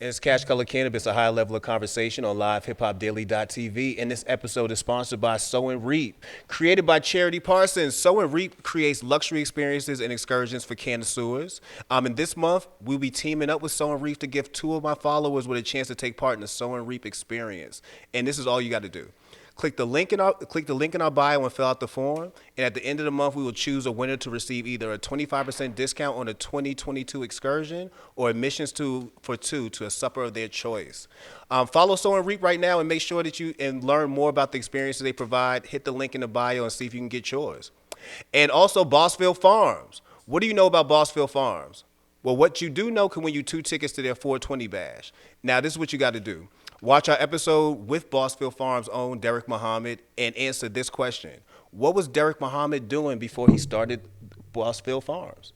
It's Cash Color Cannabis, a high level of conversation on LivehiphopDaily.tv. And this episode is sponsored by Sow and Reap. Created by Charity Parsons, Sow and Reap creates luxury experiences and excursions for connoisseurs. And this month, we'll be teaming up with Sow and Reap to give 2 of my followers with a chance to take part in the Sow and Reap experience. And this is all you got to do. Click the link in our bio and fill out the form. And at the end of the month, we will choose a winner to receive either a 25% discount on a 2022 excursion or admissions for 2 to a supper of their choice. Follow Sow and Reap right now and make sure that you learn more about the experiences they provide. Hit the link in the bio and see if you can get yours. And also Bossville Farms. What do you know about Bossville Farms? Well, what you do know can win you 2 tickets to their 420 bash. Now, this is what you got to do. Watch our episode with Bossville Farms' own Derek Muhammad and answer this question. What was Derek Muhammad doing before he started Bossville Farms?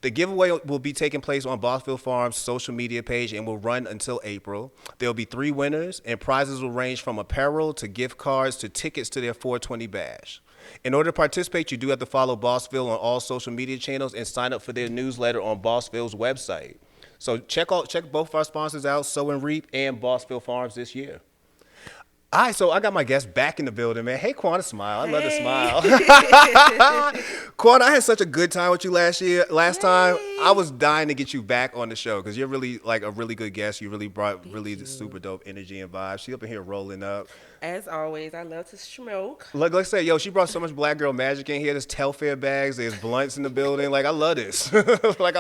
The giveaway will be taking place on Bossville Farms' social media page and will run until April. There will be 3 winners, and prizes will range from apparel to gift cards to tickets to their 420 bash. In order to participate, you do have to follow Bossville on all social media channels and sign up for their newsletter on Bossville's website. So check both our sponsors out, Sow and Reap and Bossville Farms this year. All right, so I got my guest back in the building, man. Hey, Quanna, smile. I love the smile. Quanna, I had such a good time with you last time. I was dying to get you back on the show because you're really like a really good guest. You really brought the super dope energy and vibes. She up in here rolling up. As always, I love to smoke. Like I said, she brought so much black girl magic in here. There's Telfair bags. There's blunts in the building. Like, I love this. I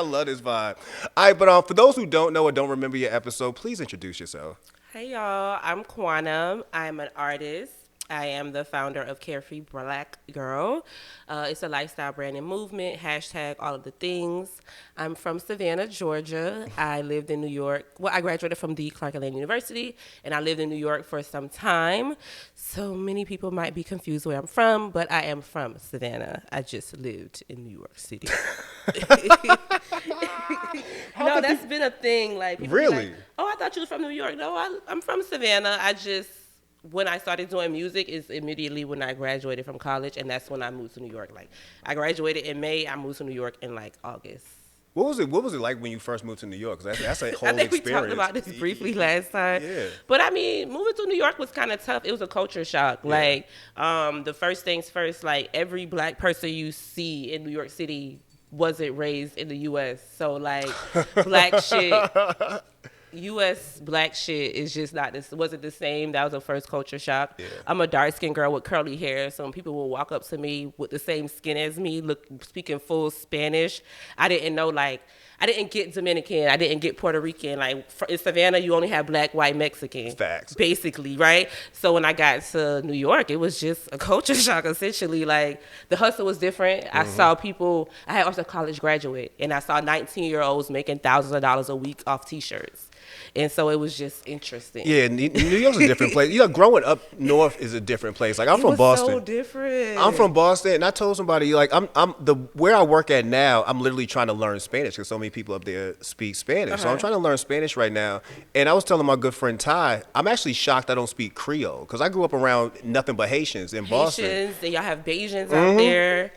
love this vibe. All right, but for those who don't know or don't remember your episode, please introduce yourself. Hey, y'all. I'm Quanna. I'm an artist. I am the founder of Carefree Black Girl. It's a lifestyle branding movement, hashtag all of the things. I'm from Savannah, Georgia. I lived in New York. Well, I graduated from the Clark Atlanta University, and I lived in New York for some time. So many people might be confused where I'm from, but I am from Savannah. I just lived in New York City. No, that's been a thing. Like, people really? Be like, oh, I thought you were from New York. No, I'm from Savannah. When I started doing music is immediately when I graduated from college, and that's when I moved to New York. Like, I graduated in May, I moved to New York in like August. What was it like when you first moved to New York? 'Cause that's a whole I think experience. we talked about this briefly last time. Yeah. But I mean, moving to New York was kind of tough. It was a culture shock. Yeah. Like, the first things first, like every black person you see in New York City wasn't raised in the U.S. So like, black shit. U.S. black shit is just wasn't the same. That was the first culture shock. Yeah. I'm a dark-skinned girl with curly hair, so when people will walk up to me with the same skin as me, speaking full Spanish, I didn't know, like, I didn't get Dominican, I didn't get Puerto Rican. Like, in Savannah, you only have black, white, Mexican. Facts. Basically, right? So when I got to New York, it was just a culture shock, essentially. Like, the hustle was different. I saw people, I was a college graduate, and I saw 19-year-olds making thousands of dollars a week off T-shirts. And so it was just interesting. Yeah, New York's a different place. Growing up north is a different place. Like, I'm from Boston. So different. I'm from Boston, and I told somebody, like, where I work at now, I'm literally trying to learn Spanish because so many people up there speak Spanish. So I'm trying to learn Spanish right now. And I was telling my good friend Ty, I'm actually shocked I don't speak Creole because I grew up around nothing but Haitians in Boston. Haitians, and y'all have Bajans out there.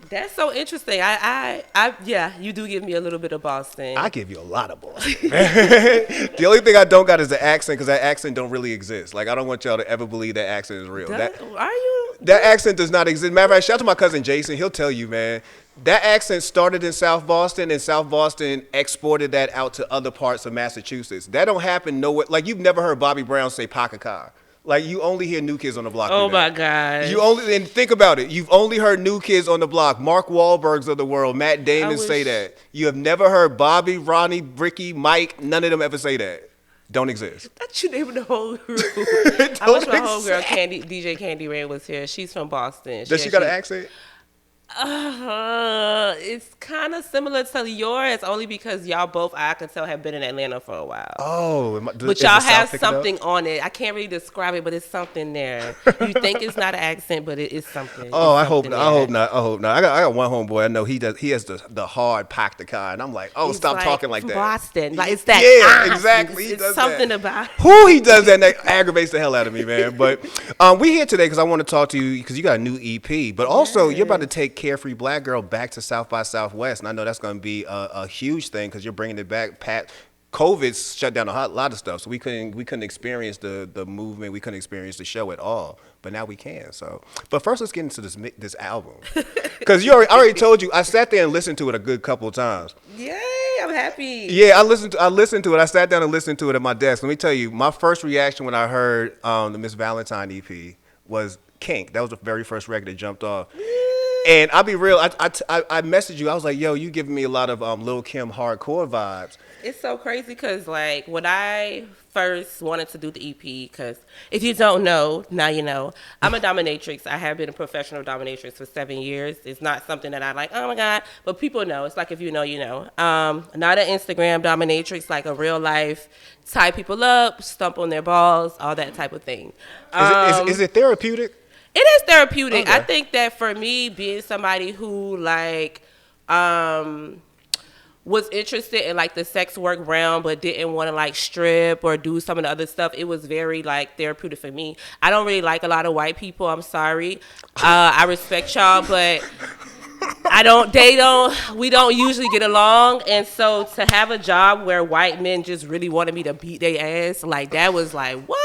That's so interesting. Yeah, you do give me a little bit of Boston. I give you a lot of Boston. The only thing I don't got is the accent because that accent don't really exist. Like, I don't want y'all to ever believe that accent is real. Are you? That accent does not exist. Matter of fact, shout out to my cousin Jason. He'll tell you, man. That accent started in South Boston, and South Boston exported that out to other parts of Massachusetts. That don't happen nowhere. Like, you've never heard Bobby Brown say Pakakar. Like, you only hear New Kids on the Block. Oh, my God. And think about it. You've only heard New Kids on the Block, Mark Wahlbergs of the world, Matt Damon say that. You have never heard Bobby, Ronnie, Ricky, Mike, none of them ever say that. Don't exist. I thought you named the whole group. I wish my homegirl, DJ Candy Rain, was here. She's from Boston. Does she got an accent? It's kind of similar to yours, only because y'all both, I can tell, have been in Atlanta for a while. Oh, but y'all have something on it. I can't really describe it, but it's something there. You think it's not an accent, but it is something. Oh, I hope not. I hope not. I got one homeboy. I know he has the hard pack the kind. I'm like, oh, stop talking like that. Boston, like it's that. Yeah, exactly. It's something about it. Who he does that, and that aggravates the hell out of me, man. But we here today because I want to talk to you because you got a new EP, but also you're about to take Carefree Black Girl back to South by Southwest, and I know that's going to be a huge thing because you're bringing it back. COVID shut down a lot of stuff, so we couldn't experience the movement. We couldn't experience the show at all. But now we can. So, but first, let's get into this album, because I already told you I sat there and listened to it a good couple of times. Yay, I'm happy. Yeah, I listened to it. I sat down and listened to it at my desk. Let me tell you, my first reaction when I heard the Miss Valentine EP was Kink. That was the very first record that jumped off. And I'll be real, I messaged you. I was like, yo, you giving me a lot of Lil' Kim hardcore vibes. It's so crazy because, like, when I first wanted to do the EP, because if you don't know, now you know, I'm a dominatrix. I have been a professional dominatrix for 7 years. It's not something that I like, oh my God, but people know. It's like, if you know, you know. Not an Instagram dominatrix, like a real life, tie people up, stump on their balls, all that type of thing. Is it therapeutic? It is therapeutic. Okay. I think that for me, being somebody who like was interested in like the sex work realm but didn't want to like strip or do some of the other stuff, it was very like therapeutic for me. I don't really like a lot of white people. I'm sorry. I respect y'all, but we don't usually get along. And so to have a job where white men just really wanted me to beat their ass, like that was like, what?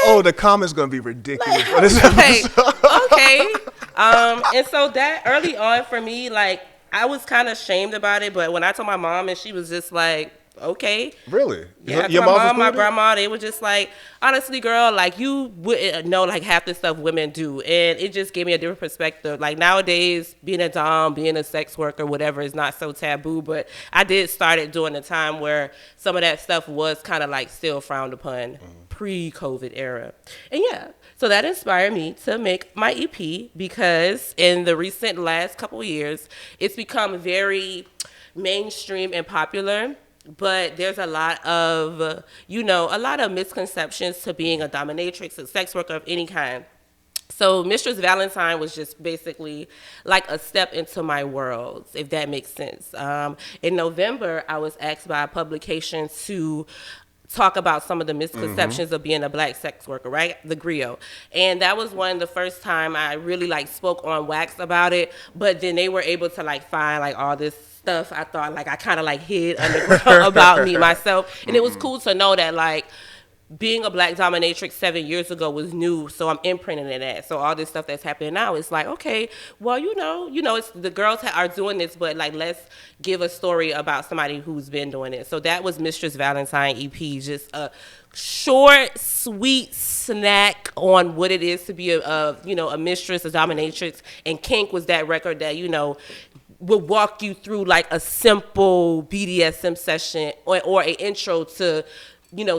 Oh, the comments gonna be ridiculous for this Like, episode. okay. And so that early on for me, like, I was kind of ashamed about it, but when I told my mom, and she was just like, okay. Really? Yeah, Your my mom mom, was my cool with it? grandma, they were just like, honestly, girl, like, you wouldn't know, like, half the stuff women do. And it just gave me a different perspective. Like, nowadays, being a dom, being a sex worker, whatever, is not so taboo. But I did start it during a time where some of that stuff was kind of, like, still frowned upon, pre-COVID era. And, yeah, so that inspired me to make my EP because in the recent last couple of years, it's become very mainstream and popular. But there's a lot of, a lot of misconceptions to being a dominatrix, a sex worker of any kind. So Mistress Valentine was just basically like a step into my world, if that makes sense. In November, I was asked by a publication to talk about some of the misconceptions of being a black sex worker, right? The griot. And that was one of the first time I really like spoke on wax about it, but then they were able to like find like all this stuff I thought like I kind of like hid underground about me myself. And it was cool to know that like being a black dominatrix 7 years ago was new, so I'm imprinting in that. So all this stuff that's happening now, it's like, okay, well, it's the girls are doing this, but like let's give a story about somebody who's been doing it. So that was Mistress Valentine EP, just a short, sweet snack on what it is to be a mistress, a dominatrix, and Kink was that record that will walk you through like a simple BDSM session or an intro to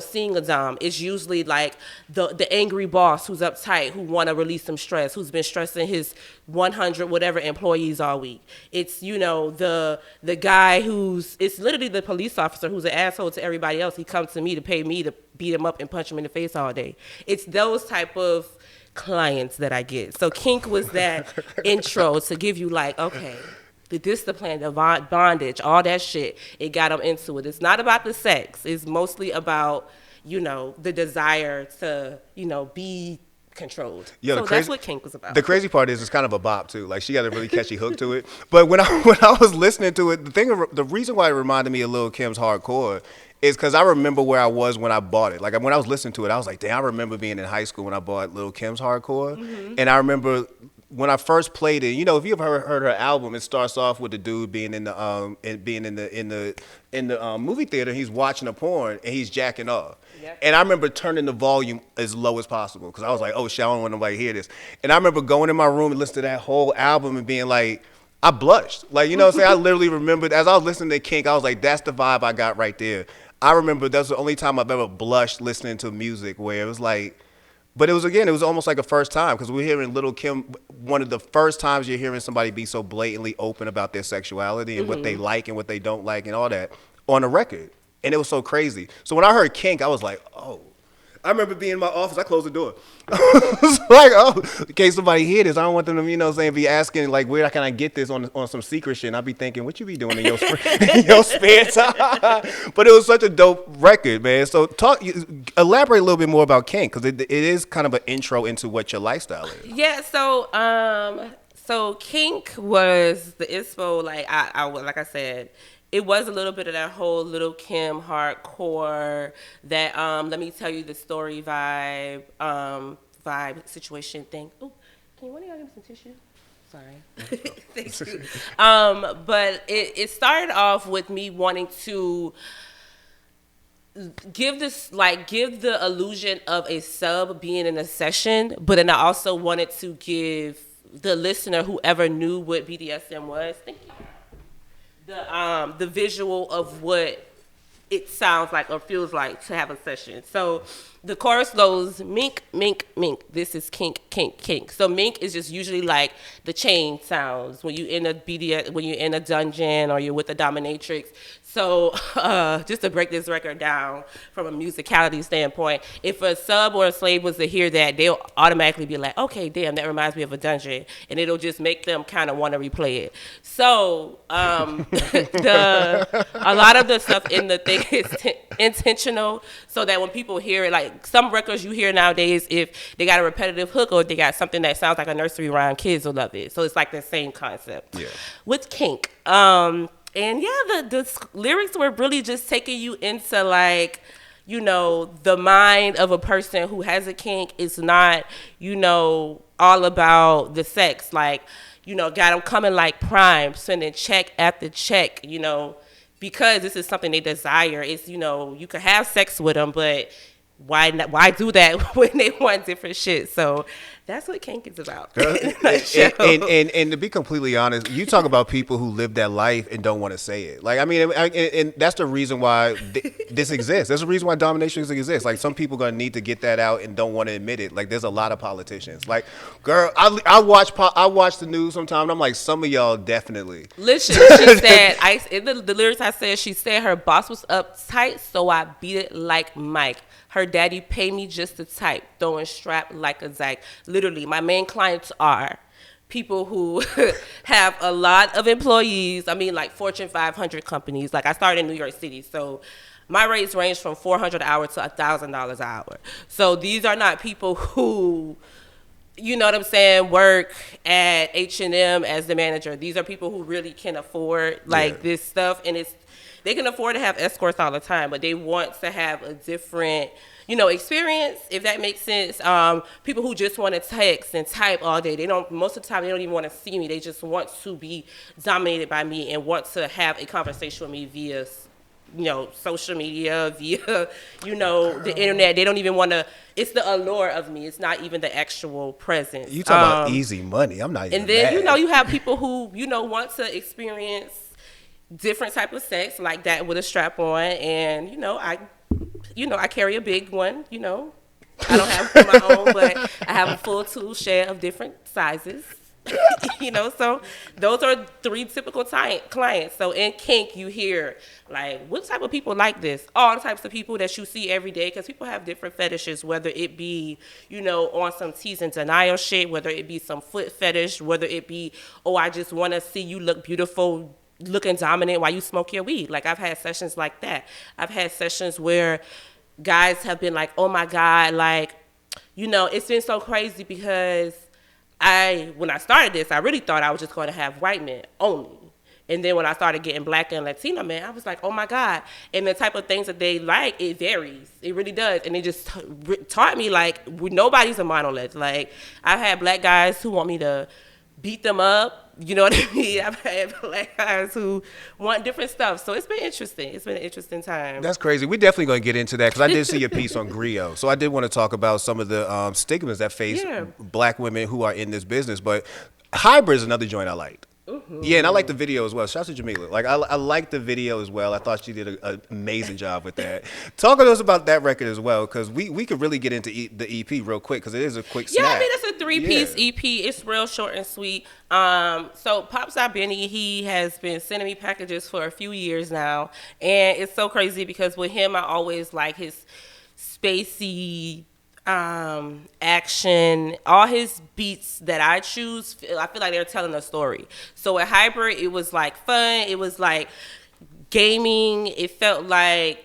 seeing a dom. Is usually like the angry boss who's uptight, who want to release some stress, who's been stressing his 100 whatever employees all week. It's the guy it's literally the police officer who's an asshole to everybody else. He comes to me to pay me to beat him up and punch him in the face all day. It's those type of clients that I get. So Kink was that intro to give you like, okay, the discipline, the bondage, all that shit, it got them into it. It's not about the sex. It's mostly about, the desire to, be controlled. Yeah, so that's what Kink was about. The crazy part is it's kind of a bop too. Like she got a really catchy hook to it. But when I was listening to it, the reason why it reminded me of Lil' Kim's hardcore is because I remember where I was when I bought it. Like when I was listening to it, I was like, damn, I remember being in high school when I bought Lil' Kim's hardcore, and I remember when I first played it, if you've heard her album, it starts off with the dude being in the movie theater. He's watching a porn and he's jacking off. Yep. And I remember turning the volume as low as possible because I was like, oh shit, I don't want nobody to hear this. And I remember going in my room and listening to that whole album and being like, I blushed. Like, what I'm saying? I literally remembered as I was listening to Kink, I was like, that's the vibe I got right there. I remember that's the only time I've ever blushed listening to music where it was like, but it was almost like a first time because we're hearing Lil' Kim, one of the first times you're hearing somebody be so blatantly open about their sexuality and what they like and what they don't like and all that on a record. And it was so crazy. So when I heard Kink, I was like, oh. I remember being in my office, I closed the door. I was like, oh, in case somebody hear this, I don't want them to, be asking, like, where can I get this on some secret shit? And I'd be thinking, what you be doing in your, in your spare time? But it was such a dope record, man. So elaborate a little bit more about Kink, because it is kind of an intro into what your lifestyle is. Yeah, so Kink was the inspo, like I like I said, it was a little bit of that whole Little Kim hardcore, that let me tell you the story vibe situation thing. Oh, can one of y'all give me some tissue? Sorry. Thank you. But it started off with me wanting to give the illusion of a sub being in a session, but then I also wanted to give the listener, whoever knew what BDSM was, thank you, the visual of what it sounds like or feels like to have a session. So the chorus goes mink, mink, mink. This is kink, kink, kink. So mink is just usually like the chain sounds when you in a when you're in a dungeon or you're with a dominatrix. So just to break this record down from a musicality standpoint, if a sub or a slave was to hear that, they'll automatically be like, okay, damn, that reminds me of a dungeon. And it'll just make them kind of want to replay it. So a lot of the stuff in the thing is intentional, so that when people hear it, like some records you hear nowadays, if they got a repetitive hook or if they got something that sounds like a nursery rhyme, kids will love it. So it's like the same concept. Yeah. With kink. And yeah, the lyrics were really just taking you into like, you know, the mind of a person who has a kink. Is not, you know, all about the sex. Like, you know, got them coming like prime, sending check after check, you know, because this is something they desire. It's, you know, you could have sex with them, but why do that when they want different shit? So that's what kink is about. And to be completely honest, you talk about people who live that life and don't want to say it. Like, I mean, and that's the reason why this exists. That's the reason why domination exists. Like, some people gonna need to get that out and don't want to admit it. Like, there's a lot of politicians. Like, girl, I watch the news sometimes. And I'm like, some of y'all definitely. Listen, she said, in the lyrics I said, she said her boss was uptight, so I beat it like Mike. Her daddy paid me just to type, throwing strap like a dyke. Literally, my main clients are people who have a lot of employees. I mean, like Fortune 500 companies. Like, I started in New York City, so my rates range from $400 an hour to $1,000 an hour. So these are not people who, you know what I'm saying, work at H&M as the manager. These are people who really can afford this stuff, and they can afford to have escorts all the time, but they want to have a different, you know, experience, if that makes sense. People who just want to text and type all day, most of the time they don't even want to see me. They just want to be dominated by me and want to have a conversation with me via, you know, social media, via, you know, the internet. They don't even want to, it's the allure of me. It's not even the actual presence. You talk about easy money. I'm not even And then, mad. you know, you have people who, you know, want to experience different type of sex like that with a strap on, and I carry a big one. You know, I don't have my own, but I have a full tool shed of different sizes. You know, so those are 3 typical clients. So in kink, you hear like, what type of people like this? All types of people that you see every day, because people have different fetishes, whether it be, you know, on some tease and denial shit, whether it be some foot fetish, whether it be, oh, I just want to see you look beautiful, looking dominant while you smoke your weed. Like, I've had sessions like that. I've had sessions where guys have been like, oh my God, like, you know, it's been so crazy because when I started this, I really thought I was just going to have white men only. And then when I started getting black and Latino men, I was like, oh my God. And the type of things that they like, it varies. It really does. And it just taught me, like, nobody's a monolith. Like, I've had black guys who want me to beat them up. You know what I mean? I've had black guys who want different stuff. So it's been interesting. It's been an interesting time. That's crazy. We're definitely going to get into that because I did see a piece on Griot. So I did want to talk about some of the stigmas that face black women who are in this business. But Hybrid is another joint I liked. Mm-hmm. Yeah, and I like the video as well. Shout out to Jamila. Like, I like the video as well. I thought she did an amazing job with that. Talk to us about that record as well, because we could really get into the EP real quick, because it is a quick snap. Yeah, I mean, it's a 3-piece EP. It's real short and sweet. So Popstar Benny, he has been sending me packages for a few years now, and it's so crazy because with him, I always like his spacey action. All his beats that I choose, I feel like they're telling a story. So at Hybrid, it was like fun. It was like gaming. It felt like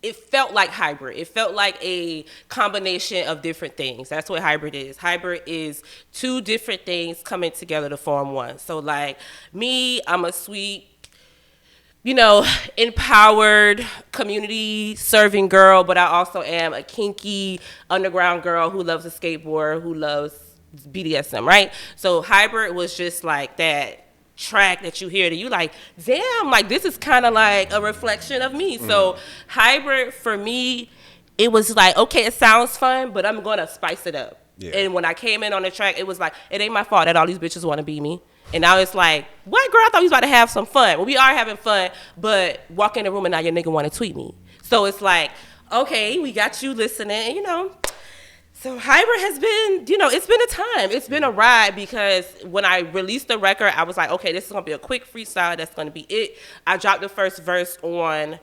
Hybrid. It felt like a combination of different things. That's what Hybrid is. Hybrid is 2 different things coming together to form one. So like me, I'm a sweet you know, empowered, community serving girl, but I also am a kinky underground girl who loves a skateboard, who loves BDSM, right? So Hybrid was just like that track that you hear that you like, damn, like this is kind of like a reflection of me. So Hybrid for me, it was like, okay, it sounds fun, but I'm gonna spice it up. Yeah. And when I came in on the track, it was like, it ain't my fault that all these bitches want to be me. And now it's like, what, girl? I thought we was about to have some fun. Well, we are having fun, but walk in the room and now your nigga want to tweet me. So it's like, okay, we got you listening, and, you know. So Hybrid has been, you know, it's been a time. It's been a ride because when I released the record, I was like, okay, this is going to be a quick freestyle. That's going to be it. I dropped the first verse on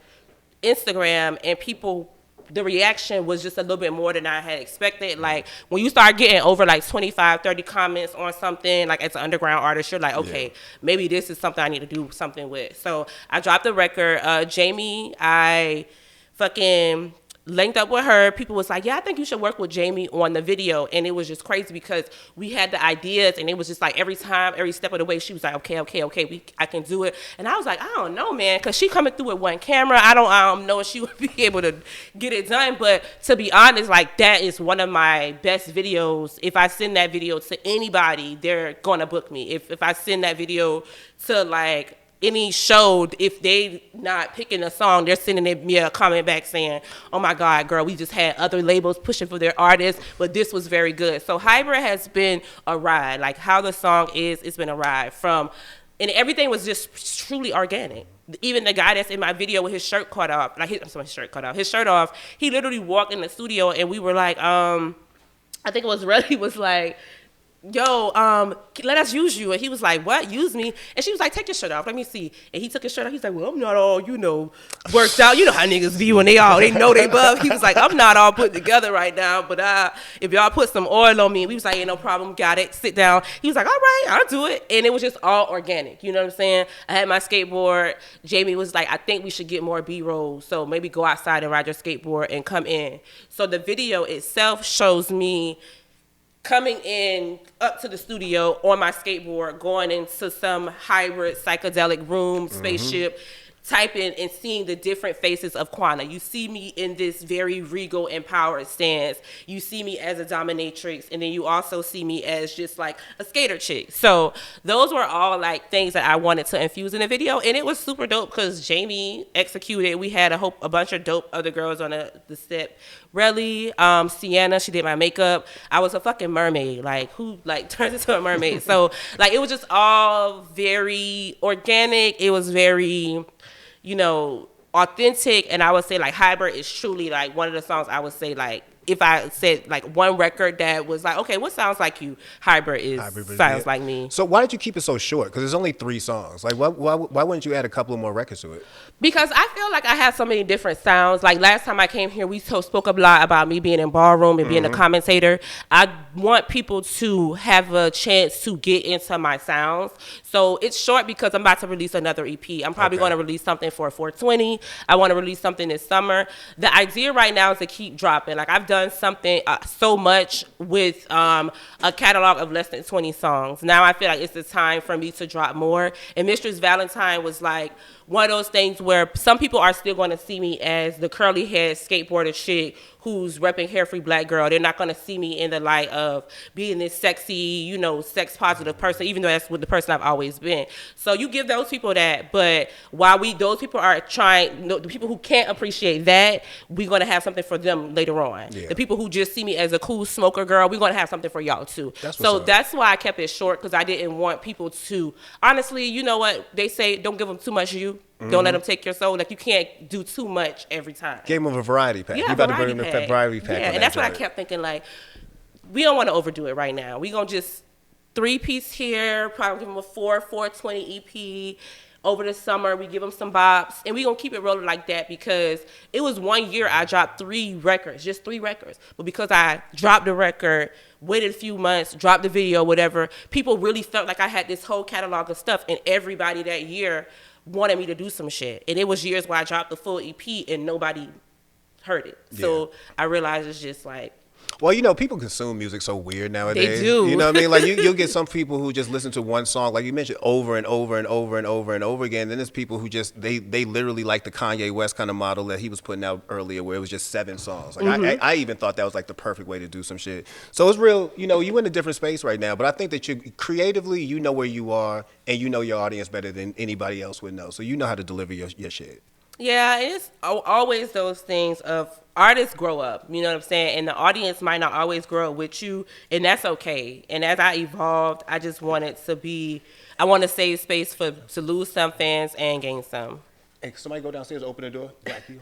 Instagram, and people, the reaction was just a little bit more than I had expected. Like, when you start getting over like 25, 30 comments on something, like as an underground artist, you're like, okay, maybe this is something I need to do something with. So I dropped the record. Jamie, I fucking linked up with her. People was like, yeah, I think you should work with Jamie on the video. And it was just crazy because we had the ideas, and it was just like every time, every step of the way, she was like, okay, I can do it. And I was like, I don't know, man, because she coming through with one camera. I don't know if she would be able to get it done. But to be honest, like, that is one of my best videos. If I send that video to anybody, they're going to book me. If I send that video to like any show, if they not picking a song, they're sending me a comment back saying, oh my God, girl, we just had other labels pushing for their artists, but this was very good. So Hybrid has been a ride. Like how the song is, it's been a ride and everything was just truly organic. Even the guy that's in my video with his shirt cut off, his shirt off, he literally walked in the studio and we were like, I think it was Relly was like, yo, let us use you. And he was like, what, use me? And she was like, take your shirt off, let me see. And he took his shirt off. He's like, well, I'm not all, you know, worked out. You know how niggas be when they know they buff. He was like, I'm not all put together right now, but if y'all put some oil on me. We was like, ain't no problem, got it, sit down. He was like, all right, I'll do it. And it was just all organic, you know what I'm saying? I had my skateboard. Jamie was like, I think we should get more B-rolls, so maybe go outside and ride your skateboard and come in. So the video itself shows me coming in up to the studio on my skateboard, going into some hybrid psychedelic room, spaceship, typing and seeing the different faces of Quanna. You see me in this very regal, empowered stance. You see me as a dominatrix, and then you also see me as just like a skater chick. So those were all like things that I wanted to infuse in the video, and it was super dope because Jamie executed. We had a bunch of dope other girls on the set. Relly, Sienna, she did my makeup. I was a fucking mermaid. Like, who like turns into a mermaid? So like it was just all very organic. It was very, you know, authentic. And I would say like Hybrid is truly like one of the songs I would say like, if I said like one record that was like, okay, what sounds like you? Hybrid sounds like me. So why did you keep it so short? Because there's only 3 songs. Like, why wouldn't you add a couple of more records to it? Because I feel like I have so many different sounds. Like last time I came here, we spoke a lot about me being in ballroom and being a commentator. I want people to have a chance to get into my sounds. So it's short because I'm about to release another EP. I'm probably going to release something for 420. I want to release something this summer. The idea right now is to keep dropping. Like I've done something so much with a catalog of less than 20 songs. Now I feel like it's the time for me to drop more. And Mistress Valentine was like one of those things where some people are still going to see me as the curly head skateboarder chick who's repping Carefree Black Girl. They're not going to see me in the light of being this sexy, you know, sex positive person, even though that's what the person I've always been. So you give those people that, but while those people are trying, the people who can't appreciate that, we're going to have something for them later on. Yeah. The people who just see me as a cool smoker girl, we're going to have something for y'all too. That's why I kept it short, because I didn't want people to, honestly, you know what they say, don't give them too much you. Don't let them take your soul. Like, you can't do too much every time. Gave them a variety pack. Yeah, you about to bring them a variety pack. Yeah, and that's what I kept thinking, like, we don't want to overdo it right now. We going to just 3-piece here, probably give them a 420 EP. Over the summer, we give them some bops, and we going to keep it rolling like that, because it was 1 year I dropped 3 records, just 3 records. But because I dropped the record, waited a few months, dropped the video, whatever, people really felt like I had this whole catalog of stuff, and everybody that year wanted me to do some shit. And it was years where I dropped the full EP and nobody heard it. So I realized it's just like, Well, you know, people consume music so weird They nowadays. do. You know what I mean? Like you'll get some people who just listen to one song, like you mentioned, over and over and over and over and over again. Then there's people who just they literally like the Kanye West kind of model that he was putting out earlier, where it was just 7 songs. Like I even thought that was like the perfect way to do some shit. So it's real. You know, you in a different space right now, but I think that you creatively, you know where you are, and you know your audience better than anybody else would know. So you know how to deliver your shit. Yeah, it's always those things of artists grow up, you know what I'm saying? And the audience might not always grow up with you, and that's okay. And as I evolved, I just wanted to be, I want to save space to lose some fans and gain some. Hey, can somebody go downstairs, open the door? Black you.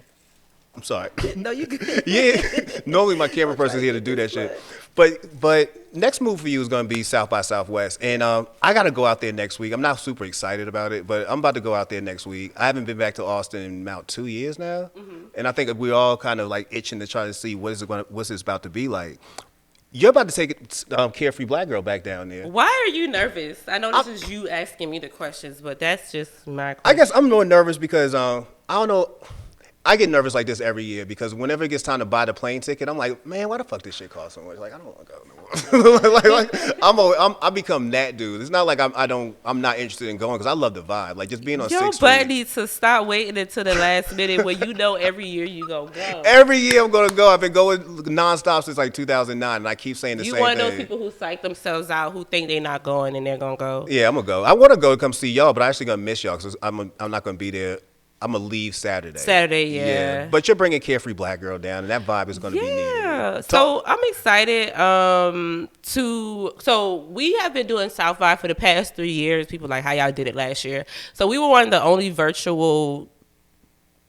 I'm sorry. No, you good. Yeah. Normally my camera person's here to do that shit. But next move for you is going to be South by Southwest. And I got to go out there next week. I'm not super excited about it, but I'm about to go out there next week. I haven't been back to Austin in about 2 years now. Mm-hmm. And I think we're all kind of like itching to try to see what's it about to be like. You're about to take Carefree Black Girl back down there. Why are you nervous? I know this is you asking me the questions, but that's just my question. I guess I'm more nervous because I don't know. I get nervous like this every year because whenever it gets time to buy the plane ticket, I'm like, man, why the fuck this shit cost so much? Like, I don't want to go no more. I become that dude. It's not like I'm not interested in going because I love the vibe. Like just being on Your 6th butt Street. needs to stop waiting until the last minute when you know every year you gonna go. Every year I'm gonna go. I've been going nonstop since like 2009, and I keep saying the same thing. You one of those people who psych themselves out, who think they're not going and they're gonna go. Yeah, I'm gonna go. I want to go to come see y'all, but I actually gonna miss y'all because I'm not gonna be there. I'm gonna leave Saturday. Yeah. But you're bringing Carefree Black Girl down, and that vibe is gonna be needed. Yeah. So I'm excited so we have been doing South by for the past 3 years. People like how y'all did it last year. So we were one of the only virtual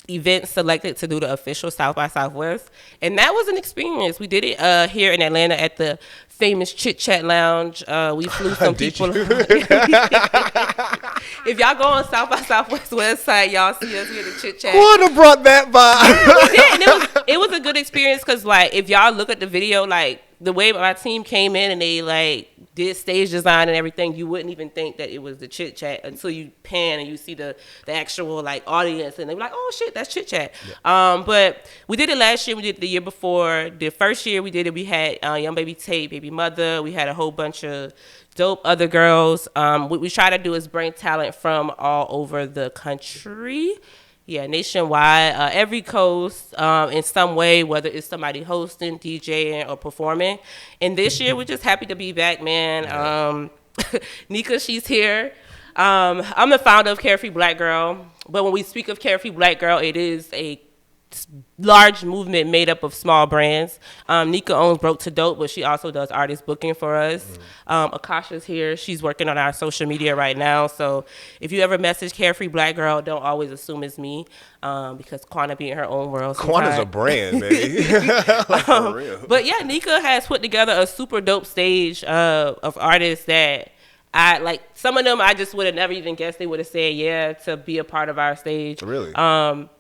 events selected to do the official South by Southwest, and that was an experience. We did it here in Atlanta at the famous Chit Chat Lounge. We flew some people. If y'all go on South by Southwest website, y'all see us here at the Chit Chat. Quanna brought that by. And it was a good experience because like if y'all look at the video, like the way my team came in and they like did stage design and everything, you wouldn't even think that it was the Chit Chat until you pan and you see the actual like audience, and they're like, oh shit, that's Chit Chat. Yeah. But we did it last year, we did it the year before. The first year we did it, we had Young Baby Tate, Baby Mother, we had a whole bunch of dope other girls. What we try to do is bring talent from all over the country. Yeah, nationwide, every coast, in some way, whether it's somebody hosting, DJing, or performing. And this year, we're just happy to be back, man. Nika, she's here. I'm the founder of Carefree Black Girl. But when we speak of Carefree Black Girl, it is a large movement made up of small brands. Nika owns Broke to Dope, but she also does artist booking for us. Akasha's here. She's working on our social media right now. So if you ever message Carefree Black Girl, don't always assume it's me, because Quanna be in her own world sometimes. Quanna's a brand, baby. Like, for real. But yeah, Nika has put together a super dope stage of artists that I like. Some of them I just would have never even guessed they would have said yeah to be a part of our stage. Really?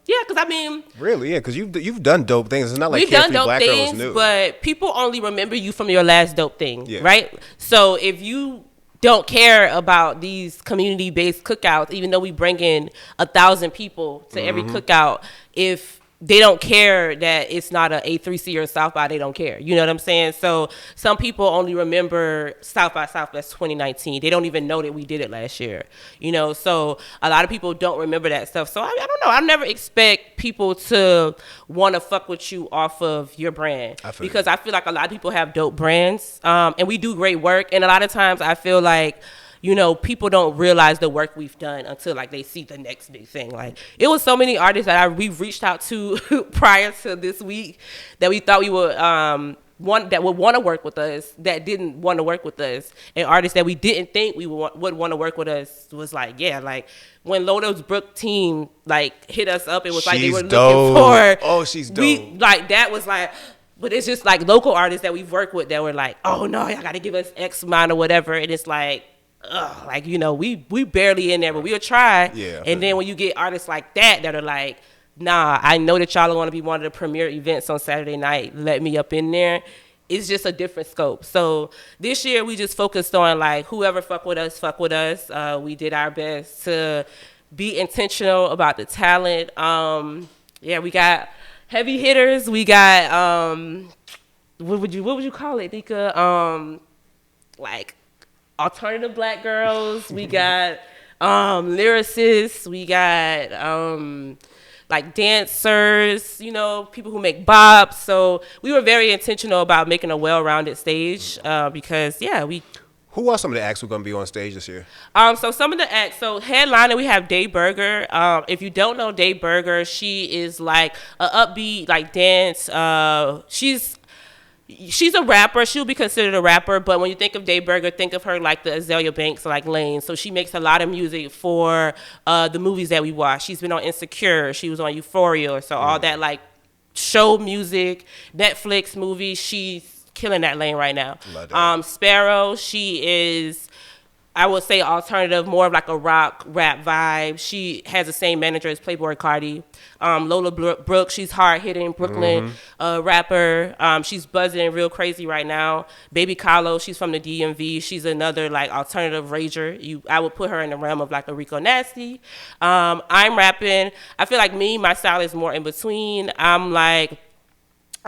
Yeah, because I mean, really, yeah, because you've done dope things. It's not like we've done Carefree dope Black Girl was things, new. but people only remember you from your last dope thing, Yeah. right? So if you don't care about these community-based cookouts, even though we bring in 1,000 people to every cookout, if they don't care that it's not a A3C or South by, they don't care. You know what I'm saying? So some people only remember South by Southwest 2019. They don't even know that we did it last year. You know, so a lot of people don't remember that stuff. So I don't know. I never expect people to want to fuck with you off of your brand, because I feel like a lot of people have dope brands, and we do great work. And a lot of times I feel like, you know, people don't realize the work we've done until like they see the next big thing. Like it was so many artists that we've reached out to prior to this week that we thought we would that would want to work with us, that didn't want to work with us, and artists that we didn't think would want to work with us was like, yeah, like when Lodo's Brook team like hit us up, it was like they were looking for. Oh, she's dope. We like that was like. But it's just like local artists that we've worked with that were like, oh no, y'all got to give us X amount or whatever, and it's like. Ugh, like, you know, we barely in there, but we'll try. Yeah. And then when you get artists like that are like, nah, I know that y'all want to be one of the premier events on Saturday night. Let me up in there. It's just a different scope. So this year we just focused on like whoever fuck with us, fuck with us. We did our best to be intentional about the talent. Yeah, we got heavy hitters. We got what would you call it, Nika? Like alternative black girls. We got lyricists. We got like dancers, people who make bops. So we were very intentional about making a well-rounded stage because, yeah, we. Who are some of the acts who are going to be on stage this year? So some of the acts. So headliner, we have Day Burger. If you don't know Day Burger, she is like a upbeat, like dance. She's a rapper. She'll be considered a rapper, but when you think of Day Burger, think of her like the Azalea Banks, like Lane. So she makes a lot of music for the movies that we watch. She's been on Insecure. She was on Euphoria. So all that like show music, Netflix movies. She's killing that lane right now. Sparrow, she is, I would say, alternative, more of like a rock rap vibe. She has the same manager as Playboy Cardi. Lola Brooke, she's hard hitting Brooklyn rapper. She's buzzing real crazy right now. Baby Kahlo, she's from the DMV. She's another like alternative rager. I would put her in the realm of like a Rico Nasty. I'm rapping. I feel like my style is more in between. I'm like,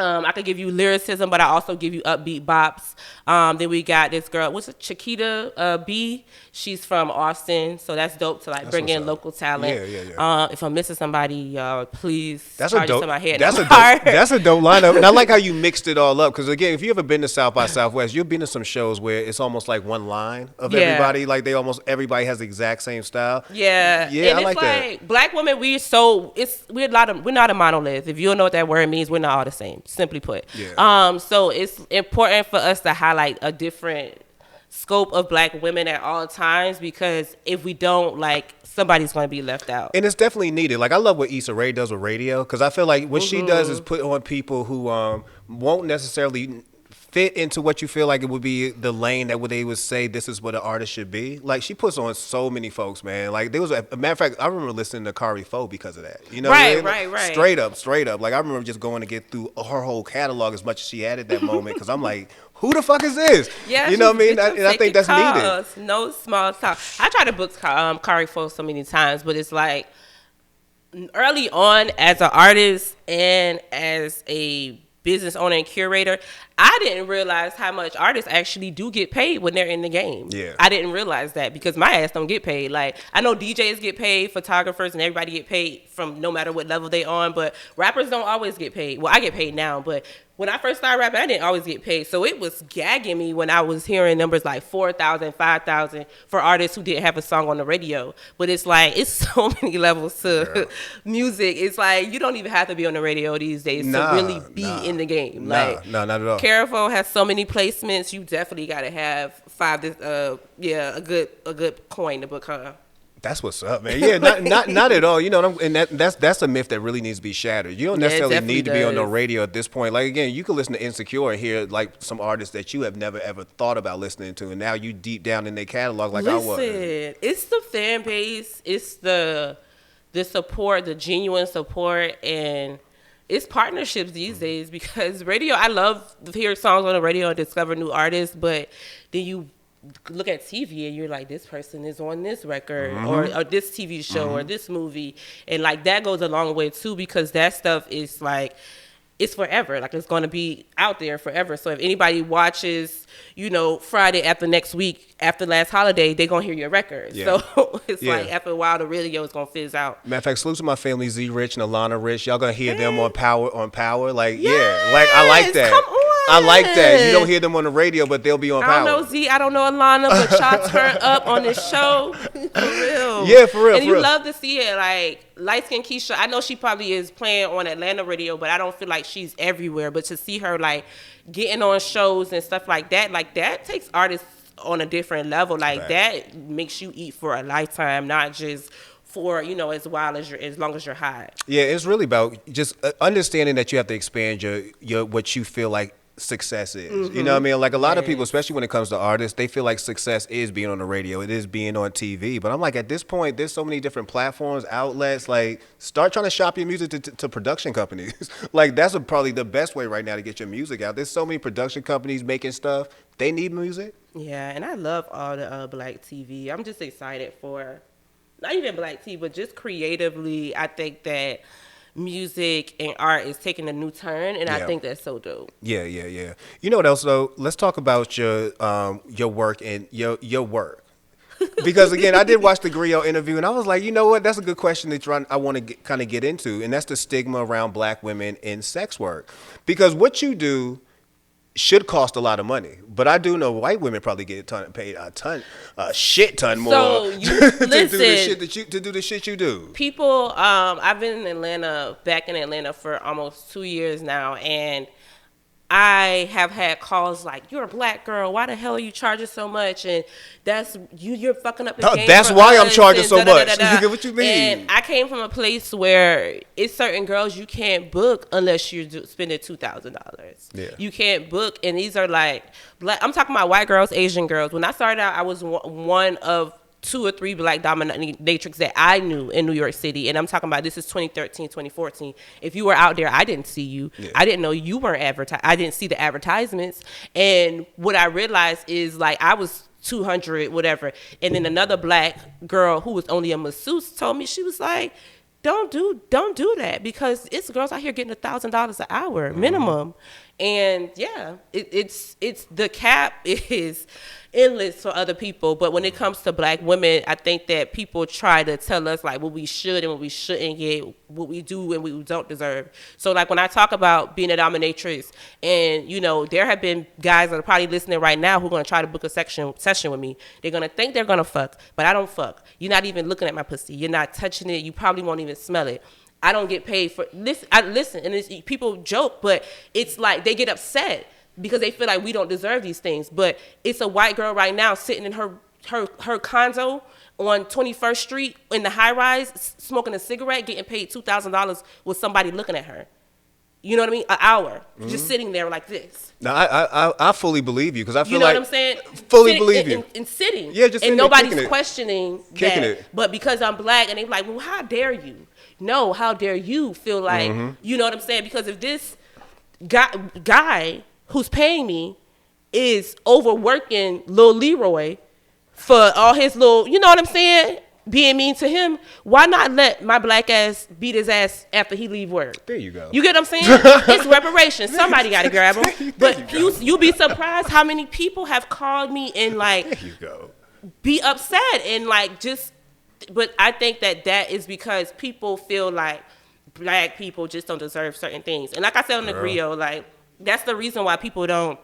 I could give you lyricism, but I also give you upbeat bops. Then we got this girl, what's it, Chiquita B. She's from Austin, so that's dope to like bring in local talent. Yeah. If I'm missing somebody, y'all, please That's charge a dope. it to my head. That's a dope lineup. And I like how you mixed it all up. Because again, if you ever been to South by Southwest, you've been to some shows where it's almost like one line of everybody. Like everybody has the exact same style. Yeah, and I like like that. Black women, we're not a monolith. If you don't know what that word means, we're not all the same. Simply put. Yeah. So it's important for us to highlight a different scope of black women at all times, because if we don't, like, somebody's going to be left out. And it's definitely needed. Like, I love what Issa Rae does with radio, because I feel like what she does is put on people who won't necessarily fit into what you feel like it would be the lane that they would say this is what an artist should be. Like, she puts on so many folks, man. Like, there was a matter of fact, I remember listening to Kari Fo because of that. You know what I mean? Right. Straight up. Like, I remember just going to get through her whole catalog as much as she had at that moment, because I'm like, who the fuck is this? Yeah, you know what I mean? And I think that's needed. No small talk. I try to book Kari Fo so many times, but it's like early on as an artist and as a business owner and curator, I didn't realize how much artists actually do get paid when they're in the game. Yeah. I didn't realize that, because my ass don't get paid. Like, I know DJs get paid, photographers, and everybody get paid from no matter what level they on, but rappers don't always get paid. Well, I get paid now, but when I first started rapping, I didn't always get paid. So it was gagging me when I was hearing numbers like 4,000, 5,000 for artists who didn't have a song on the radio. But it's like, it's so many levels to music. It's like, you don't even have to be on the radio these days to really be in the game. No, not at all. Carafo has so many placements. You definitely got to have a good coin to book her. That's what's up, man. Yeah, not at all. You know, and that's a myth that really needs to be shattered. You don't necessarily need to be on the radio at this point. Like, again, you can listen to Insecure and hear like some artists that you have never ever thought about listening to, and now you deep down in their catalog like I was. It's the fan base, it's the support, the genuine support, and it's partnerships these days, because radio, I love to hear songs on the radio and discover new artists, but then you look at TV and you're like, this person is on this record or this TV show or this movie, and like that goes a long way too, because that stuff is like, it's forever. Like, it's going to be out there forever. So if anybody watches, Friday after next week, after last holiday, they're going to hear your record. Yeah. So it's like, after a while, the radio is going to fizz out. Matter of fact, salute to my family, Z Rich and Alana Rich. Y'all going to hear them on Power. Like, like, I like that. Come on. I like that. You don't hear them on the radio, but they'll be on Power. I don't know Z, I don't know Alana, but y'all turn up on this show. For real. Yeah, for real. And you love to see it. Like, light skin Keisha, I know she probably is playing on Atlanta radio, but I don't feel like she's everywhere. But to see her, like, getting on shows and stuff like that takes artists on a different level. Like, that makes you eat for a lifetime, not just for, as long as you're hot. Yeah, it's really about just understanding that you have to expand your what you feel like success is. You know what I mean? Like, a lot of people, especially when it comes to artists, they feel like success is being on the radio, it is being on TV. But I'm like, at this point, there's so many different platforms, outlets. Like, start trying to shop your music to production companies. Like, that's probably the best way right now to get your music out. There's so many production companies making stuff. They need music. Yeah, and I love all the black TV. I'm just excited for not even black TV, but just creatively. I think that music and art is taking a new turn, and I Yeah. think that's so dope. Yeah, yeah, yeah. You know what else though? Let's talk about your work and your work. Because again, I did watch the Griot interview, and I was like, you know what? That's a good question I want to kind of get into, and that's the stigma around black women in sex work. Because what you do should cost a lot of money, but I do know white women probably get paid a shit ton more So you to listen. do the shit you do. People, I've been back in Atlanta for almost 2 years now, and I have had calls like, "You're a black girl. Why the hell are you charging so much?" And that's you're fucking up the game. That's for why I'm us, charging and so much. da-da-da-da-da. What you mean? And I came from a place where it's certain girls you can't book unless you're spending $2,000. Yeah. You can't book, and these are like black. I'm talking about white girls, Asian girls. When I started out, I was one of 2 or 3 black dominatrix that I knew in New York City. And I'm talking about, this is 2013, 2014. If you were out there, I didn't see you. Yeah. I didn't know you weren't advertised. I didn't see the advertisements. And what I realized is, like, I was 200, whatever. And then another black girl who was only a masseuse told me, she was like, don't do that, because it's girls out here getting $1,000 an hour minimum. And yeah, it's the cap is endless for other people, but when it comes to black women, I think that people try to tell us like what we should and what we shouldn't get, what we do and we don't deserve. So like when I talk about being a dominatrix, and you know, there have been guys that are probably listening right now who are going to try to book a session with me. They're going to think they're going to fuck, but I don't fuck. You're not even looking at my pussy. You're not touching it. You probably won't even smell it. I don't get paid for this. I listen, and people joke, but it's like they get upset because they feel like we don't deserve these things. But it's a white girl right now sitting in her condo on 21st Street in the high rise, smoking a cigarette, getting paid $2,000 with somebody looking at her. You know what I mean? An hour, just sitting there like this. No, I fully believe you, because I feel you know like what I'm saying. Fully believe you. And sitting. Yeah, just and nobody's questioning kicking that. it. But because I'm black, and they're like, well, how dare you? No, how dare you feel like, you know what I'm saying? Because if this guy who's paying me is overworking Lil Leroy for all his little, you know what I'm saying, being mean to him, why not let my black ass beat his ass after he leave work? There you go. You get what I'm saying? It's reparations. Somebody got to grab him. But you'll be surprised how many people have called me and like, there you go, be upset and like just. But I think that is because people feel like black people just don't deserve certain things. And like I said on the Griot, like that's the reason why people don't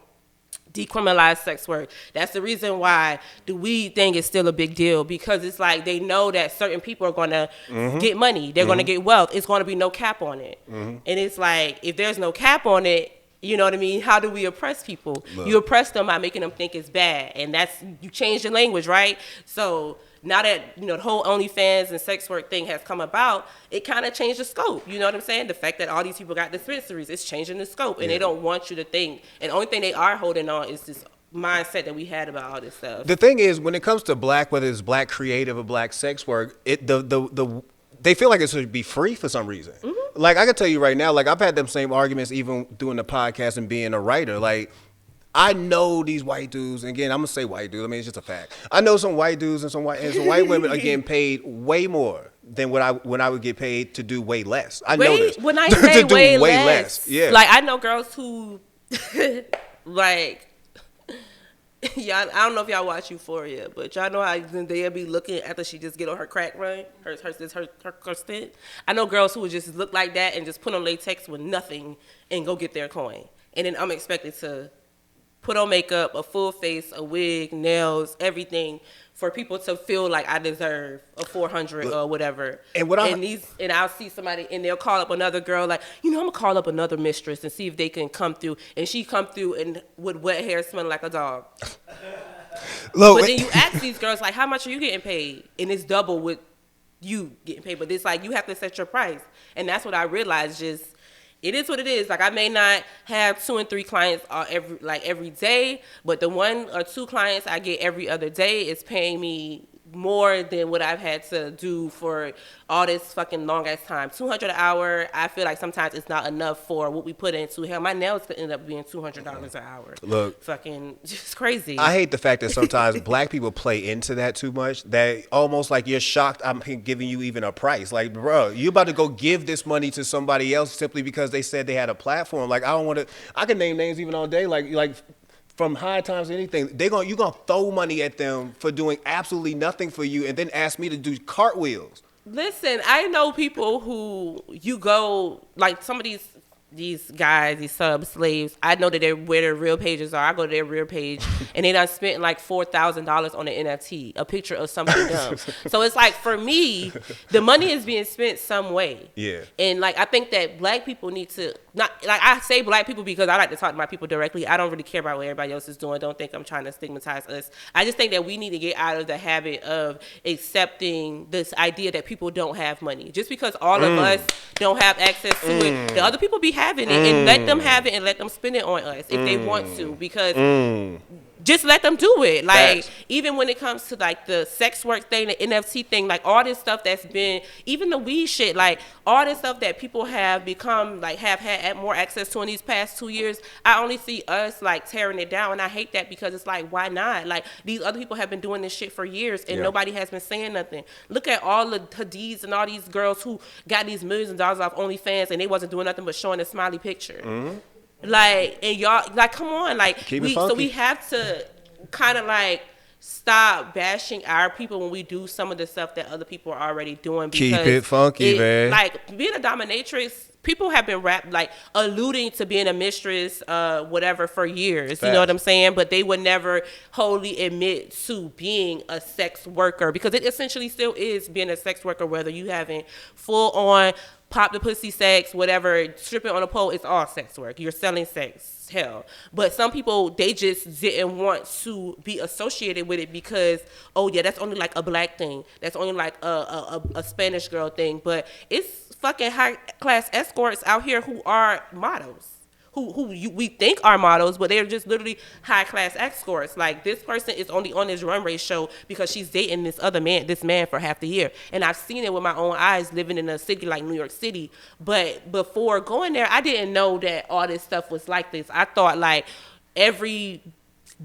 decriminalize sex work. That's the reason why the weed thing is still a big deal, because it's like they know that certain people are going to get money. They're going to get wealth. It's going to be no cap on it. And it's like, if there's no cap on it, you know what I mean? How do we oppress people? Look. You oppress them by making them think it's bad. And that's, you change the language, right? So now that, you know, the whole OnlyFans and sex work thing has come about, it kind of changed the scope. You know what I'm saying? The fact that all these people got dispensaries, it's changing the scope. And they don't want you to think. And the only thing they are holding on is this mindset that we had about all this stuff. The thing is, when it comes to black, whether it's black creative or black sex work, they feel like it should be free for some reason. Like, I can tell you right now, like, I've had them same arguments even doing the podcast and being a writer. Like, I know these white dudes, and again, I'm going to say white dudes. I mean, it's just a fact. I know some white dudes and some white women are getting paid way more than when I would get paid to do way less. I know this. When I say to do way less, yeah. Like, I know girls who, like, y'all, I don't know if y'all watch Euphoria, but y'all know how Zendaya be looking after she just get on her crack run, her stint. I know girls who would just look like that and just put on latex with nothing and go get their coin. And then I'm expected to put on makeup, a full face, a wig, nails, everything, for people to feel like I deserve a 400 or whatever. And I'll see somebody and they'll call up another girl like, you know, I'm gonna call up another mistress and see if they can come through. And she come through and with wet hair smelling like a dog. But then you ask these girls like, how much are you getting paid? And it's double with you getting paid. But it's like, you have to set your price. And that's what I realized, just, it is what it is. Like, I may not have 2 and 3 clients every day, but the 1 or 2 clients I get every other day is paying me more than what I've had to do for all this fucking long ass time. 200 an hour, I feel like sometimes it's not enough for what we put into. Hell, my nails could end up being $200 an hour. Look, fucking just crazy. I hate the fact that sometimes black people play into that too much. That almost like you're shocked I'm giving you even a price. Like, bro, you about to go give this money to somebody else simply because they said they had a platform. Like, I don't want to. I can name names even all day. Like. From High Times to anything, you gonna throw money at them for doing absolutely nothing for you, and then ask me to do cartwheels. Listen, I know people who you go like some of these guys, these slaves. I know that they're where their real pages are. I go to their real page, and they done spent like $4,000 on an NFT, a picture of something dumb. So it's like for me, the money is being spent some way. Yeah. And like I think that black people need to not like I say black people because I like to talk to my people directly. I don't really care about what everybody else is doing. Don't think I'm trying to stigmatize us. I just think that we need to get out of the habit of accepting this idea that people don't have money. Just because all of us don't have access to it, the other people be having it, and let them have it and let them spend it on us if they want to, because just let them do it. Like, Facts. even when it comes to like the sex work thing, the NFT thing, like all this stuff that's been, even the weed shit, like all this stuff that people have become, like have had more access to in these past 2 years, I only see us like tearing it down. And I hate that because it's like, why not? Like these other people have been doing this shit for years and nobody has been saying nothing. Look at all the Hadids and all these girls who got these millions of dollars off OnlyFans and they wasn't doing nothing but showing a smiley picture. Like, and y'all, like, come on, like, so we have to kind of like stop bashing our people when we do some of the stuff that other people are already doing. Keep it funky, man. Like, being a dominatrix, people have been alluding to being a mistress, whatever, for years. Facts. You know what I'm saying? But they would never wholly admit to being a sex worker, because it essentially still is being a sex worker, whether you having full on pop the pussy sex, whatever, stripping on a pole, it's all sex work. You're selling sex, hell. But some people, they just didn't want to be associated with it because, oh yeah, that's only like a black thing. That's only like a Spanish girl thing. But it's fucking high class escorts out here who are models. We think are models, but they're just literally high class escorts. Like, this person is only on this runway show because she's dating this man for half the year. And I've seen it with my own eyes living in a city like New York City. But before going there, I didn't know that all this stuff was like this. I thought like every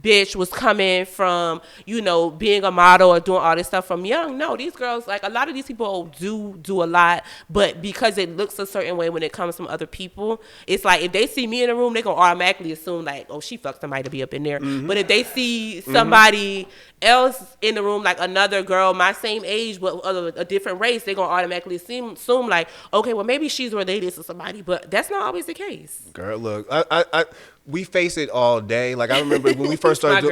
bitch was coming from, you know, being a model or doing all this stuff from young. No, these girls, like, a lot of these people do a lot, but because it looks a certain way when it comes from other people, it's like if they see me in a room, they gonna automatically assume like, oh, she fucked somebody to be up in there. But if they see somebody else in the room, like another girl my same age but a different race, they gonna automatically assume like, okay, well, maybe she's related to somebody. But that's not always the case. Girl, look, we face it all day. Like, I remember when we first started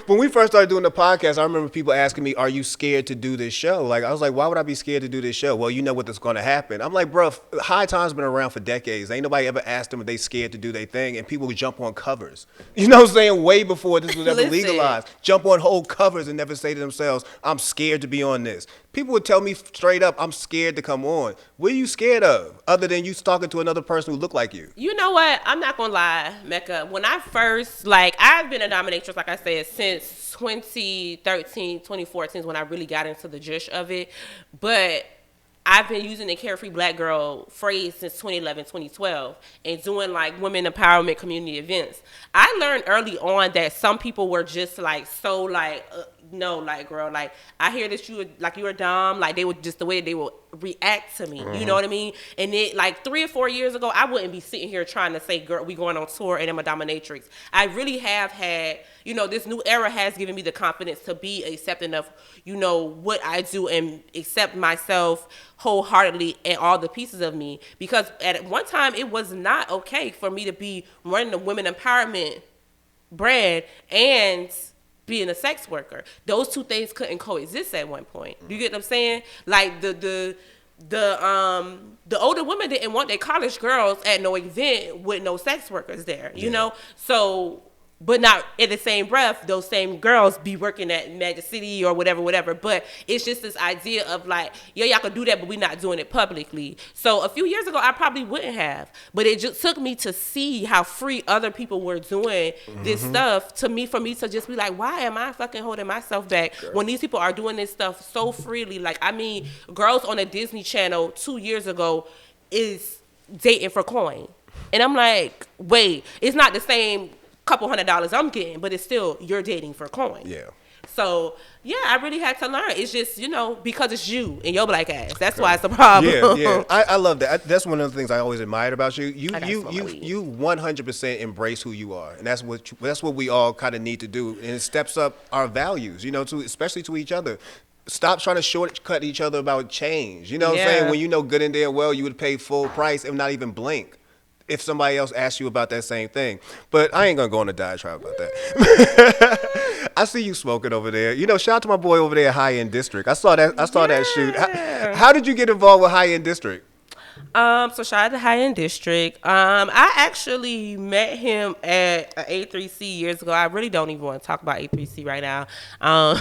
when we first started doing the podcast, I remember people asking me, are you scared to do this show? Like, I was like, why would I be scared to do this show? Well, you know what's going to happen. I'm like, bro, High Times been around for decades. Ain't nobody ever asked them if they scared to do their thing, and people would jump on covers. You know what I'm saying? Way before this was ever legalized. Jump on whole covers and never say to themselves, I'm scared to be on this. People would tell me straight up, I'm scared to come on. What are you scared of, other than you talking to another person who look like you? You know what? I'm not going to lie, Mecca. When I first, like, I've been a dominatrix, like I said, since 2013, 2014 is when I really got into the gist of it. But I've been using the carefree black girl phrase since 2011, 2012, and doing like women empowerment community events. I learned early on that some people were just like, so like, no, like, girl, like, I hear that you're dumb. Like, they would just, the way they would react to me. You know what I mean? And it, like, 3 or 4 years ago, I wouldn't be sitting here trying to say, girl, we going on tour and I'm a dominatrix. I really have had, you know, this new era has given me the confidence to be accepting of, you know, what I do and accept myself wholeheartedly and all the pieces of me. Because at one time, it was not okay for me to be running the women empowerment brand and being a sex worker. Those two things couldn't coexist at one point. You get what I'm saying? Like, the older women didn't want their college girls at no event with no sex workers there, you know? So But not in the same breath, those same girls be working at Magic City or whatever. But it's just this idea of like, yeah, y'all can do that, but we're not doing it publicly. So a few years ago, I probably wouldn't have. But it just took me to see how free other people were doing this stuff for me to just be like, why am I fucking holding myself back when these people are doing this stuff so freely? Like, I mean, girls on a Disney Channel 2 years ago is dating for coin. And I'm like, wait, it's not the same couple $100 I'm getting, but it's still you're dating for coin. Yeah. So yeah, I really had to learn. It's just, you know, because it's you and your black ass. That's why it's a problem. Yeah. I love that. That's one of the things I always admired about you. You 100% embrace who you are, and that's what we all kind of need to do, and it steps up our values. You know, especially to each other. Stop trying to shortcut each other about change. You know what I'm saying? When you know good and damn well you would pay full price and not even blink if somebody else asked you about that same thing. But I ain't gonna go on a diatribe about that. I see you smoking over there. You know, shout out to my boy over there at High End District. I saw that shoot. How did you get involved with High End District? So shout out to High End District. I actually met him at A3C years ago. I really don't even want to talk about A3C right now,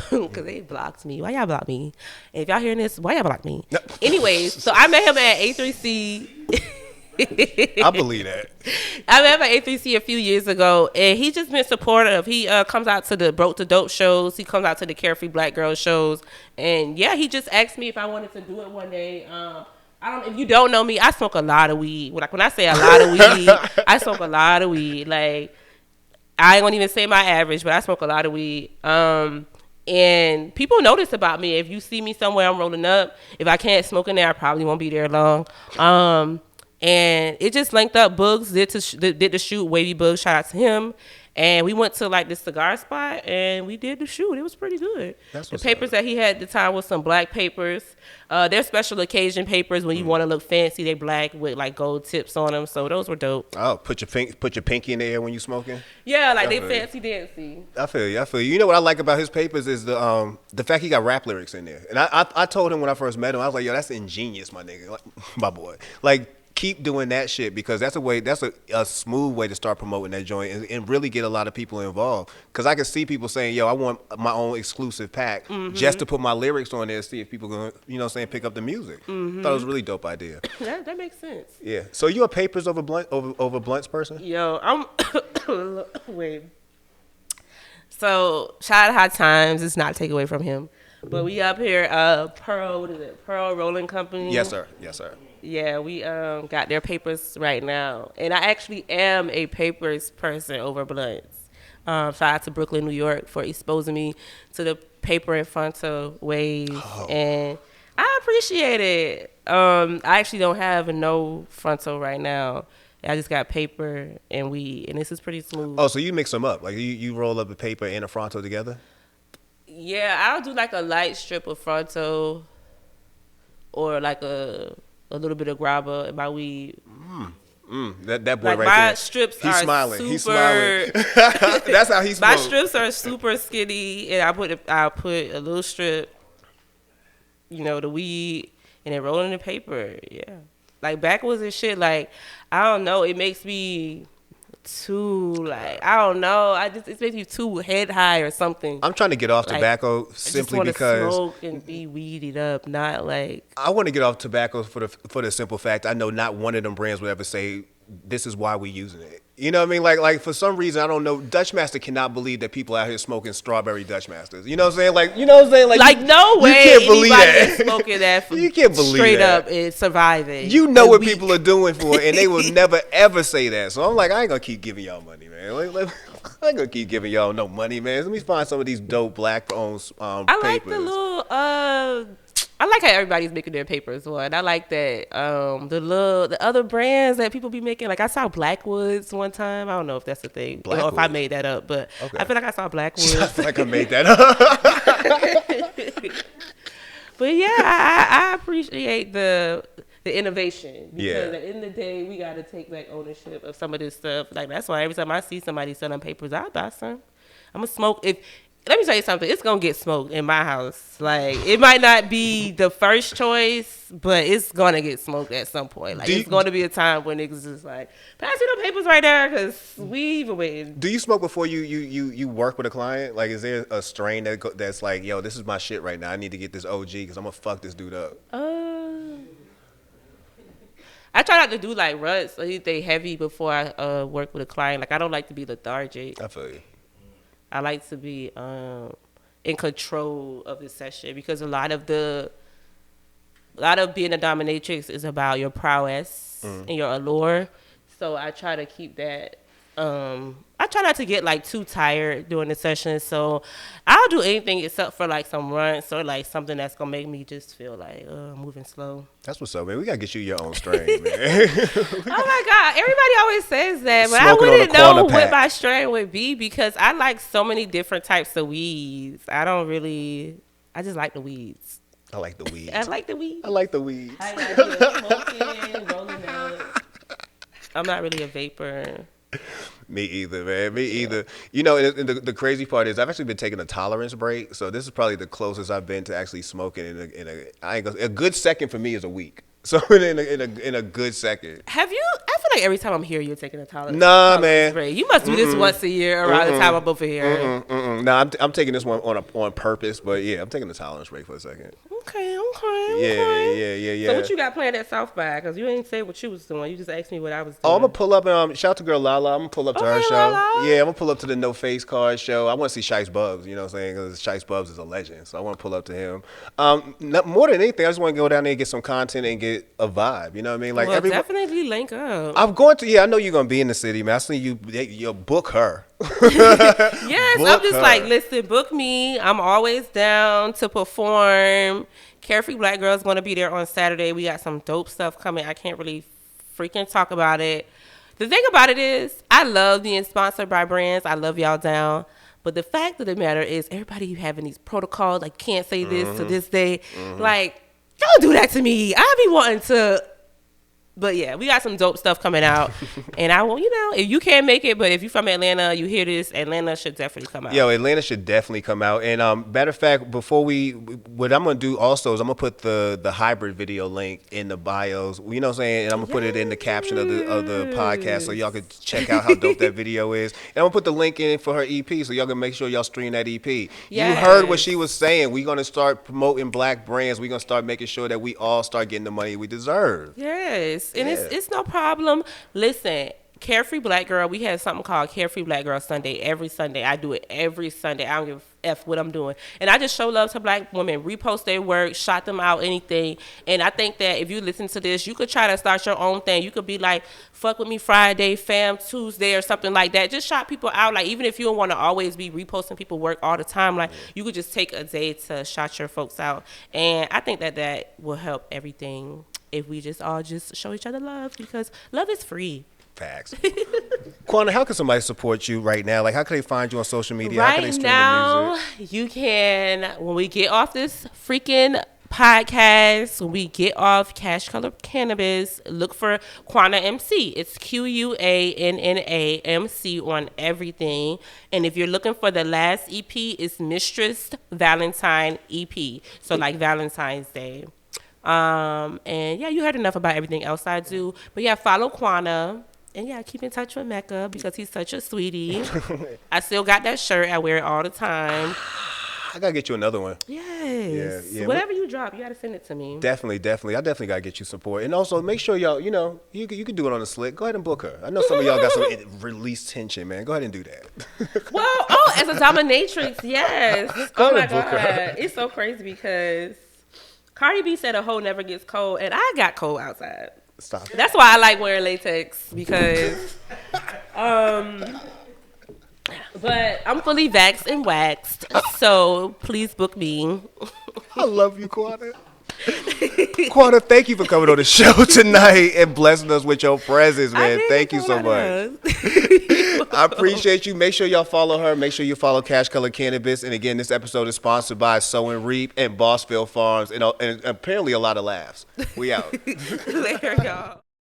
because they blocked me. Why y'all block me? And if y'all hearing this, why y'all block me? No. Anyways, so I met him at A3C. I believe that. I met him at A3C a few years ago, and he's just been supportive. He comes out to the Broke to Dope shows. He comes out to the Carefree Black Girl shows, and yeah, he just asked me if I wanted to do it one day. If you don't know me, I smoke a lot of weed. Like when I say a lot of weed, I smoke a lot of weed. Like I ain't gonna even say my average, but I smoke a lot of weed. And people notice about me. If you see me somewhere, I'm rolling up. If I can't smoke in there, I probably won't be there long. And it just linked up. Bugs did the shoot. Wavy Bugs, shout out to him. And we went to like this cigar spot and we did the shoot. It was pretty good. The papers that he had at the time was some black papers. They're special occasion papers. When you want to look fancy, they black with like gold tips on them. So those were dope. Oh, put your pinky in the air when you smoking? Yeah, like they fancy dancy. I feel you. You know what I like about his papers is the fact he got rap lyrics in there. And I told him when I first met him, I was like, yo, that's ingenious, my nigga, like, my boy. Like, keep doing that shit, because that's a smooth way to start promoting that joint and really get a lot of people involved. Because I can see people saying, yo, I want my own exclusive pack just to put my lyrics on there and see if people going to, you know what I'm saying, pick up the music. Thought it was a really dope idea. That makes sense. Yeah. So you a papers over blunts person? Yo, I'm wait. So shout out High Times. It's not take away from him. But we up here, Pearl, what is it? Pearl Rolling Company. Yes, sir. Yeah, we got their papers right now. And I actually am a papers person over blunts. Shout out to Brooklyn, New York for exposing me to the paper and fronto waves. Oh. And I appreciate it. I actually don't have no fronto right now. I just got paper and weed, and this is pretty smooth. Oh, so you mix them up? Like you roll up a paper and a fronto together? Yeah, I'll do like a light strip of fronto or like a little bit of grabba in my weed. That boy like right my there. Strips He's are smiling. Super, He's smiling. That's how he smokes. My strips are super skinny, and I put a little strip, you know, the weed, and then roll in the paper. Yeah, like backwards and shit. Like I don't know, it makes me too like I don't know. It makes me too head high or something. I'm trying to get off tobacco simply I just because smoke and be weeded up, not like I want to get off tobacco for the simple fact I know not one of them brands would ever say this is why we using it. You know what I mean? Like for some reason I don't know. Dutchmaster cannot believe that people out here smoking strawberry Dutchmasters. You know what I'm saying? Like you know what I'm saying? Like no way. You can't believe that. Is smoking that. You can't believe straight that. Up and surviving. You know what people are doing for it, and they will never ever say that. So I'm like, I ain't gonna keep giving y'all money, man. I ain't gonna keep giving y'all no money, man. Let me find some of these dope black-owned papers. I like the little. I like how everybody's making their papers. One, I like that. The other brands that people be making. Like I saw Blackwoods one time. I don't know if that's a thing or if I made that up, but okay. I feel like I saw Blackwoods. I feel like I made that up. But yeah, I appreciate the innovation because at the end of the day, we got to take back ownership of some of this stuff. Like that's why every time I see somebody selling papers, I buy some. I'm gonna smoke. let me tell you something. It's gonna get smoked in my house. Like, it might not be the first choice, but it's gonna get smoked at some point. Like, it's gonna be a time when niggas just like, pass me the papers right there, cause we even waiting. Do you smoke before you work with a client? Like, is there a strain that's like, yo, this is my shit right now. I need to get this OG because I'm gonna fuck this dude up. I try not to do like ruts or anything heavy before I work with a client. Like, I don't like to be lethargic. I feel you. I like to be in control of the session, because a lot of being a dominatrix is about your prowess and your allure. So I try to keep that. I try not to get like too tired during the session. So I'll do anything except for like some runs or like something that's gonna make me just feel like moving slow. That's what's up, man. We gotta get you your own strain, man. Oh my God, everybody always says that, but Smoking I wouldn't know pack. what my strain would be, because I like so many different types of weeds. I just like the weeds. I like the weeds. I like the weeds. I like the weeds. I like smoking, rolling up. I'm not really a vapor. Me either, man. Me either. You know, and the crazy part is I've actually been taking a tolerance break, so this is probably the closest I've been to actually smoking a good second for me is a week. So in a good second. Have you? I feel like every time I'm here, you're taking a tolerance. Nah, man. Break. You must do this once a year around the time I'm over here. Nah, I'm taking this one on purpose, but yeah, I'm taking the tolerance break for a second. Okay. Yeah. So what you got planned at South by? Because you ain't say what you was doing. You just asked me what I was doing. Oh, I'm gonna pull up. Shout out to girl Lala. I'm gonna pull up to her show. Lala. Yeah, I'm gonna pull up to the No Face Card show. I want to see Shice Bubs. You know what I'm saying? Because Shice Bubs is a legend, so I want to pull up to him. More than anything, I just want to go down there and get some content and get a vibe. You know what I mean? Like, well, definitely link up. I'm going to. Yeah, I know you're gonna be in the city, man. I see you book her. Yes, Book I'm just her. like, listen, book me. I'm always down to perform. Carefree Black Girl's going to be there on Saturday. We got some dope stuff coming. I can't really freaking talk about it. The thing about it is, I love being sponsored by brands. I love y'all down. But the fact of the matter is, everybody you having these protocols, like, can't say this to this day. Like, don't do that to me. I be wanting to. But yeah, we got some dope stuff coming out. And I will, if you can't make it, but if you're from Atlanta, you hear this, Atlanta should definitely come out. Yo, Atlanta should definitely come out. And matter of fact, before what I'm gonna do also is I'm gonna put the hybrid video link in the bios. You know what I'm saying? And I'm gonna put it in the caption of the podcast, so y'all can check out how dope that video is. And I'm gonna put the link in for her EP, so y'all can make sure y'all stream that EP. Yes. You heard what she was saying. We're gonna start promoting black brands. We're gonna start making sure that we all start getting the money we deserve. Yes. And it's no problem. Listen, Carefree Black Girl, we have something called Carefree Black Girl Sunday every Sunday. I do it every Sunday. I don't give a F what I'm doing. And I just show love to black women, repost their work, shout them out, anything. And I think that if you listen to this, you could try to start your own thing. You could be like, fuck with me Friday, fam Tuesday, or something like that. Just shout people out. Like, even if you don't want to always be reposting people work all the time, like, you could just take a day to shout your folks out. And I think that will help everything if we just all just show each other love, because love is free. Facts. Quanna, how can somebody support you right now? Like, how can they find you on social media? How can they Right stream now, the music? you can, when we get off this freaking podcast, when we get off Cash Color Cannabis, look for Quanna MC. It's QUANNA MC on everything. And if you're looking for the last EP, it's Mistress Valentine EP. So like Valentine's Day. And yeah, you heard enough about everything else I do. But yeah, follow Quanna. And yeah, keep in touch with Mecca because he's such a sweetie. I still got that shirt. I wear it all the time. I gotta get you another one. Yes. Yeah. Whatever you drop, you gotta send it to me. Definitely. I definitely gotta get you support. And also make sure y'all, you can do it on the slick. Go ahead and book her. I know some of y'all got some release tension, man. Go ahead and do that. Well, as a dominatrix, yes. Go Oh my ahead and book her. God. It's so crazy because Cardi B said a hoe never gets cold, and I got cold outside. Stop. That's why I like wearing latex, because but I'm fully vaxxed and waxed, so please book me. I love you, Quanna. Quanna, thank you for coming on the show tonight and blessing us with your presence, man. Thank you so much. I appreciate you. Make sure y'all follow her. Make sure you follow Cash Color Cannabis. And again, this episode is sponsored by Sow and Reap and Bossville Farms, and apparently a lot of laughs. We out. Later, y'all.